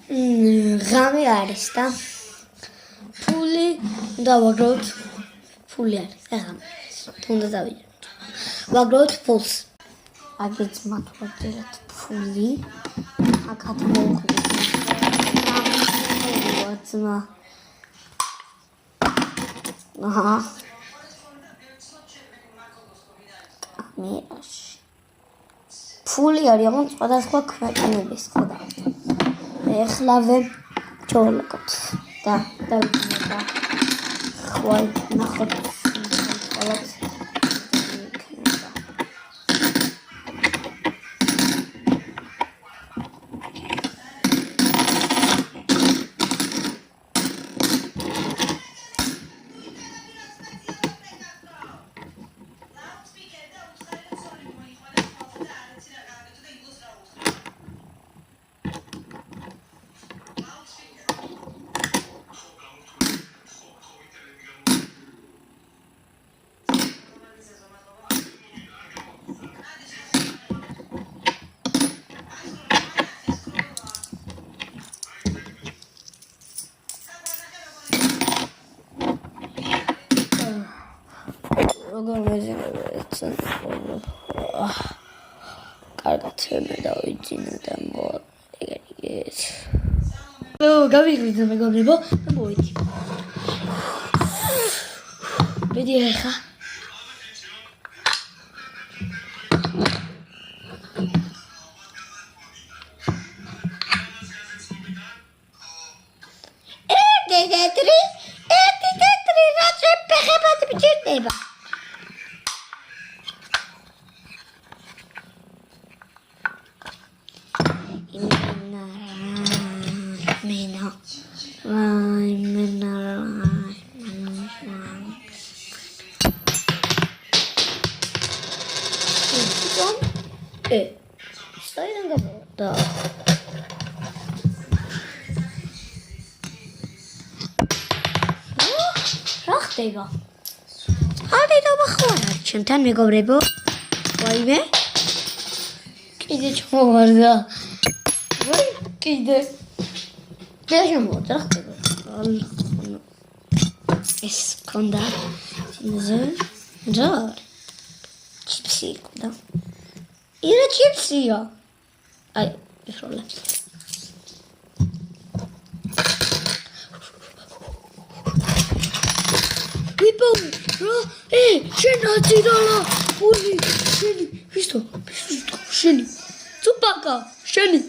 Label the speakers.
Speaker 1: ღამე არის და ფული და ვაგროვთ ფული არის და ღამე არის თუნდა დავიჯეროთ ვაგროვთ ფულს აგეც მათვაწერეთ ფული აქაც მოვხდით ძმა აჰა მიაში ფული არის ამ სხვადასხვა ქვეყნების ხოდა ეხლავე ჩოლაკოთ და დავიწყდა ხვალ ნახოთ ყველაფერს როგორ მეზინებთ კარგად მე დავიძინე და ეგეთ გავიგვიდე მეგობრებო და მოვიდი მედი ახლა ეტი რა შეფეხებად მიჭირდება Стоит на да. Рахтега. Алე დავახმარა ჩემთან მეგობრებო. ვაიმე. კიდე ჩმოვარდა. ვაი, კიდე. ჩამოვარდა ხდება. ეს კონდა. ზა. ჩიპსი კონდა. Ира чипсия. Ай, пришла. People, შენაციდალა. ფული, შენი, ვისто, შენი. Цупака, შენი.